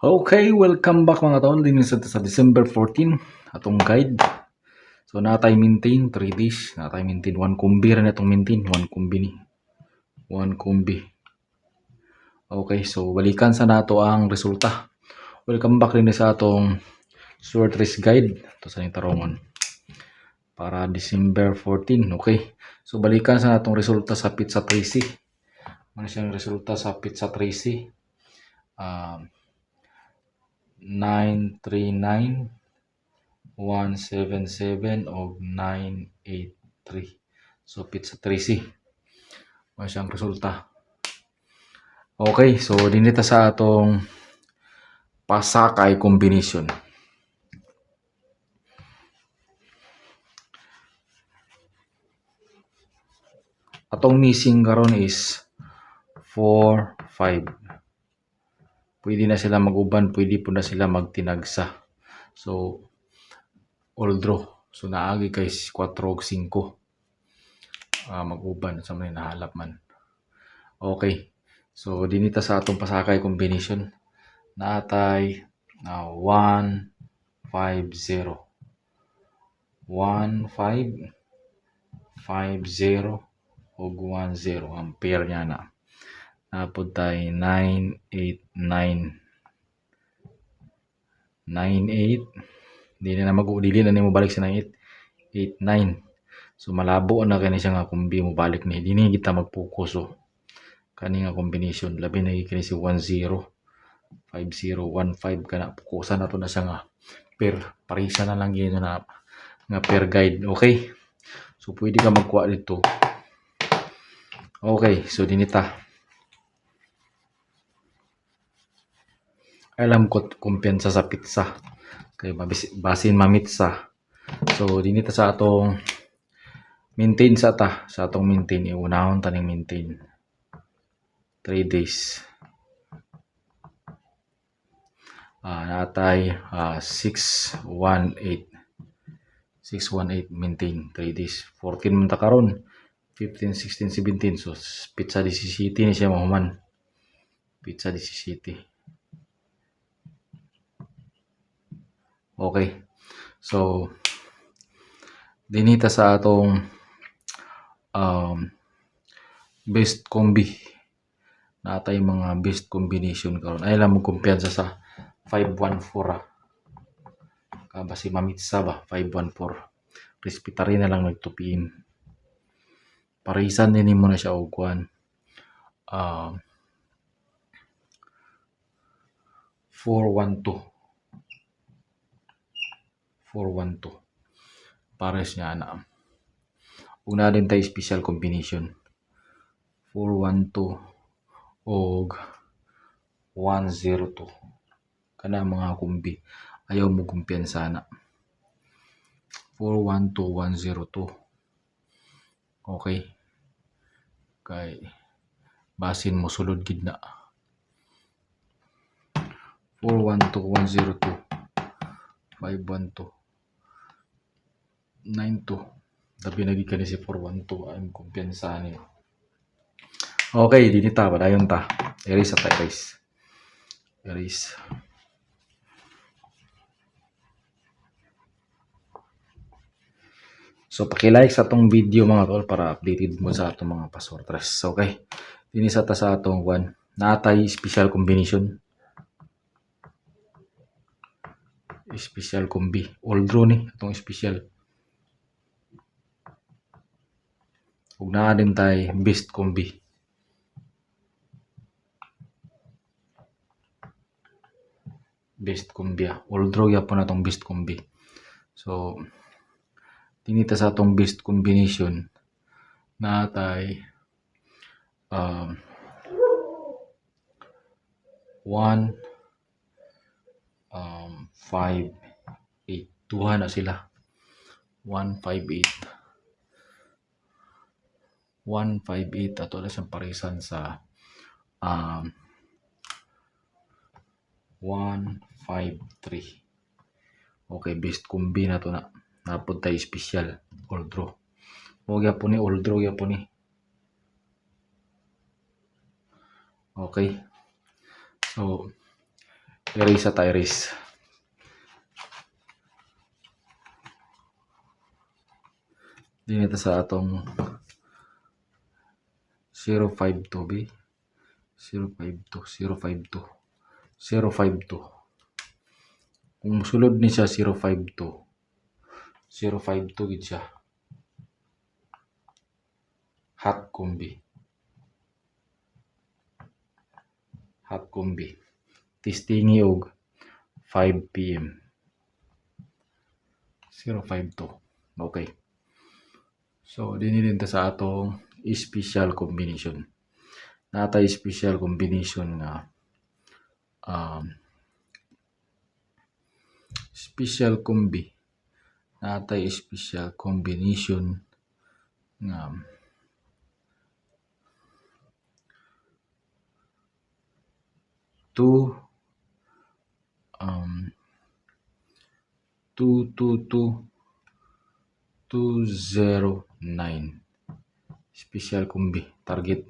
Okay, welcome back mga tol. Din sa December 14 atong guide. So natay maintain 3 days, natay maintain 1 kumbi ra natong maintain 1 kumbi ni. 1 kumbi. Okay, so balikan sa nato ang resulta. Welcome back din sa atong short race guide to sa Tarongon. Para December 14, okay. So balikan sa natong resulta sa Pizza Tracy. Ano siyang resulta sa Pizza Tracy? 939 177 o 983. So Pizza Tracy. Ano siyang resulta? Okay, so dinita sa atong pasakay combination. Atong missing karon is 4, 5. Pwede na sila mag-uban, pwede po na sila magtinagsa. So all draw. So naagi kay 4 ug 5. Mag-uban sa man nahalap man. Okay. So dinita sa atong pasakay combination. Natay 1 5 0. 1 5 5 0 ug 1 0 ang pair niya na. Napod tay 9 8 9 9 8. Dili na mag-udili na nimo balik sa 9 8 8 9. So malabo na kani siya nga kumbi mo balik ni dinhi kita mag-focus so kani nga combination labi na kini si 1 0 5 0 1 5 kana fokusan nato na siya nga pair parisa na lang gyud na nga pair guide. Okay, so pwede ka magkuha dito. Okay, so dinita alam ko kumpiyansa sa pizza kay basin mamitsa. So dinita sa atong maintain sa atong maintain iunahon taning maintain 3 days. Natay 618 maintain 3 days. 14 man ta karon, 15 16 17. So pizza 17 ni siya mahuman. Pizza 17. Okay, so dinita sa atong best combi. Natay mga best combination karon. Ay lang mo kumpiyansa sa 514 basi mamitsa ba 514. Respetary na lang nagtupiin. Parisan din mo na siya og kuan. 412. 412. Pares niya na. Ug na din tay special combination. 412 og 102. Kana mga kumbi. Ayaw mo kumpiyansa na. 412 102. Okay. Kay basin mo sulod gid na. 412 102 512 92. Labi na gid kani si 412 ay kumpiyansa ni. Okay, dinita padayon ta. Erase ta erase. Erase. So paki-like sa atong video mga tol para updated mo sa atong mga password tres. Okay. Dini sa ta sa atong one. Natay special combination. Special combi. All draw ni atong special. Ug naa din tay best combi. Best combi. All draw yapon atong best combi. So tinita sa atong best combination natay 1 5 8. Duha na sila. 1 5 8. 1 5 8 ato na siyang parisan sa 1 5 3. Okay, best combi na to na. Napod tayo special all draw. O gyapon ni all draw gyapon ni. Okay. So Erase at erase. Dito sa atong 052 B. 052. Kung sulod ni siya 052 gid siya. Hot combi. Tistingi og 5 PM. 052. Okay. So, din ta sa atong special combination. Natay special combination nga special combi. Natay special combination nga 209 special combi target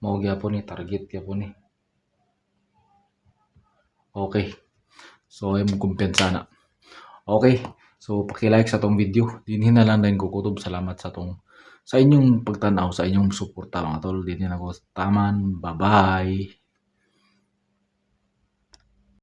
mao gyapon ni target gyapon ni. Okay, so ay mo kumpensa na. Okay, so paki-like sa tong video. Dinhi na lang din ko kutob. Salamat sa inyong pagtanaw, sa inyong suporta mga tol. Dinhi na ko taman. Bye bye.